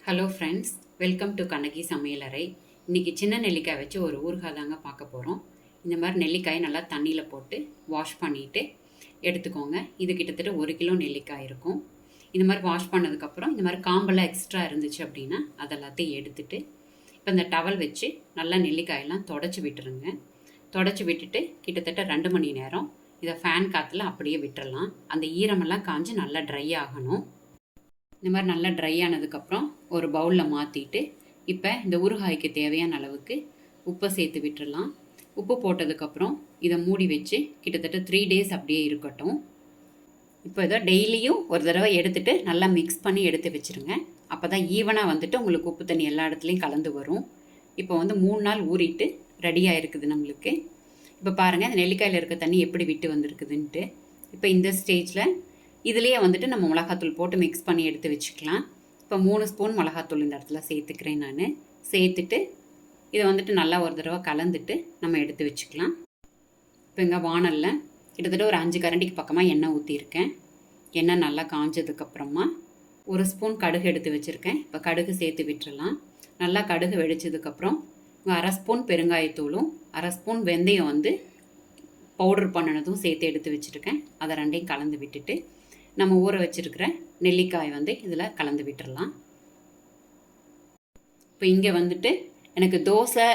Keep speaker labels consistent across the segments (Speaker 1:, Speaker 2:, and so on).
Speaker 1: Hello friends, welcome to Kannagi சமையலறை. இன்றைக்கி சின்ன நெல்லிக்காய் வச்சு ஒரு ஊறுகாய் தாங்க பார்க்க போகிறோம். இந்த மாதிரி நெல்லிக்காயை நல்லா தண்ணியில் போட்டு வாஷ் பண்ணிவிட்டு எடுத்துக்கோங்க. இது கிட்டத்தட்ட 1 கிலோ நெல்லிக்காய் இருக்கும். இந்த மாதிரி வாஷ் பண்ணதுக்கப்புறம் இந்த மாதிரி காம்பெல்லாம் எக்ஸ்ட்ரா இருந்துச்சு அப்படின்னா அதெல்லாத்தையும் எடுத்துட்டு இப்போ இந்த டவல் வச்சு நல்லா நெல்லிக்காயெல்லாம் தொடச்சி விட்டுருங்க. தொடச்சி விட்டுட்டு கிட்டத்தட்ட 2 மணி நேரம் இதை ஃபேன் காற்றுல அப்படியே விட்டுறலாம். அந்த ஈரமெல்லாம் காஞ்சி நல்லா ட்ரை ஆகணும். இந்த மாதிரி நல்லா ட்ரை ஆனதுக்கப்புறம் ஒரு பவுலில் மாற்றிட்டு இப்போ இந்த ஊறுகாய்க்கு தேவையான அளவுக்கு உப்பை சேர்த்து விட்டுடலாம். உப்பு போட்டதுக்கப்புறம் இதை மூடி வச்சு கிட்டத்தட்ட 3 டேஸ் அப்படியே இருக்கட்டும். இப்போ இதை டெய்லியும் ஒரு தடவை எடுத்துகிட்டு நல்லா மிக்ஸ் பண்ணி எடுத்து வச்சுருங்க. அப்போ தான் ஈவனாக வந்துட்டு உங்களுக்கு உப்பு தண்ணி எல்லா இடத்துலையும் கலந்து வரும். இப்போ 3 நாள் ஊறிட்டு ரெடியாக இருக்குது நம்மளுக்கு. இப்போ பாருங்கள் இந்த நெல்லிக்காயில் இருக்க தண்ணி எப்படி விட்டு வந்திருக்குதுன்ட்டு. இப்போ இந்த ஸ்டேஜில் இதுலேயே வந்துட்டு நம்ம மிளகாத்தூள் போட்டு மிக்ஸ் பண்ணி எடுத்து வச்சுக்கலாம். இப்போ 3 ஸ்பூன் மிளகாத்தூள் இந்த இடத்துல சேர்த்துக்கிறேன். நான் சேர்த்துட்டு இதை வந்துட்டு நல்லா ஒரு தடவை கலந்துட்டு நம்ம எடுத்து வச்சுக்கலாம். இப்போ இங்கே வானலில் கிட்டத்தட்ட ஒரு 5 கரண்டிக்கு பக்கமாக எண்ணெய் ஊற்றியிருக்கேன். எண்ணெய் நல்லா காஞ்சதுக்கப்புறமா 1 ஸ்பூன் கடுகு எடுத்து வச்சுருக்கேன். இப்போ கடுகு சேர்த்து விட்டுறலாம். நல்லா கடுகு வெடிச்சதுக்கப்புறம் 1/2 ஸ்பூன் பெருங்காயத்தூளும் 1/2 ஸ்பூன் வெந்தயம் பவுடர் பண்ணினதும் சேர்த்து எடுத்து வச்சுருக்கேன். அதை 2ஐயும் கலந்து விட்டுட்டு நம்ம ஊற வச்சுருக்கிற நெல்லிக்காய் இதில் கலந்து விட்டுறலாம். இப்போ இங்கே வந்துட்டு எனக்கு தோசை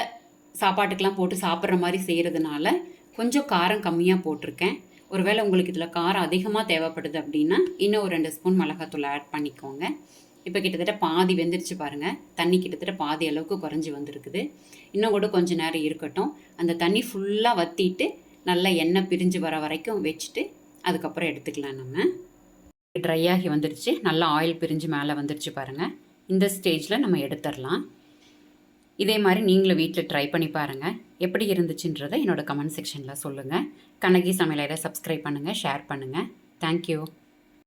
Speaker 1: சாப்பாட்டுக்கெலாம் போட்டு சாப்பிட்ற மாதிரி செய்கிறதுனால கொஞ்சம் காரம் கம்மியாக போட்டிருக்கேன். ஒருவேளை உங்களுக்கு இதில் காரம் அதிகமாக தேவைப்படுது அப்படின்னா இன்னும் ஒரு 2 ஸ்பூன் மிளகாத்தூள் ஆட் பண்ணிக்கோங்க. இப்போ கிட்டத்தட்ட பாதி வெந்துருச்சு பாருங்கள். தண்ணி கிட்டத்தட்ட பாதி அளவுக்கு குறைஞ்சி வந்திருக்குது. இன்னும் கூட கொஞ்சம் நேரம் இருக்கட்டும். அந்த தண்ணி ஃபுல்லாக வற்றிட்டு நல்லா எண்ணெய் பிரிஞ்சு வர வரைக்கும் வச்சுட்டு அதுக்கப்புறம் எடுத்துக்கலாம். நம்ம ட்ரை ஆகி வந்துடுச்சு. நல்லா ஆயில் பிரிஞ்சு மேலே வந்துடுச்சு பாருங்கள். இந்த ஸ்டேஜில் நம்ம எடுத்துடலாம். இதே மாதிரி நீங்களும் வீட்டில் ட்ரை பண்ணி பாருங்கள். எப்படி இருந்துச்சுன்றதை என்னோடய கமெண்ட் செக்ஷனில் சொல்லுங்கள். கண்ணகி சமையலறை சப்ஸ்கிரைப் பண்ணுங்கள், ஷேர் பண்ணுங்கள். தேங்க்யூ.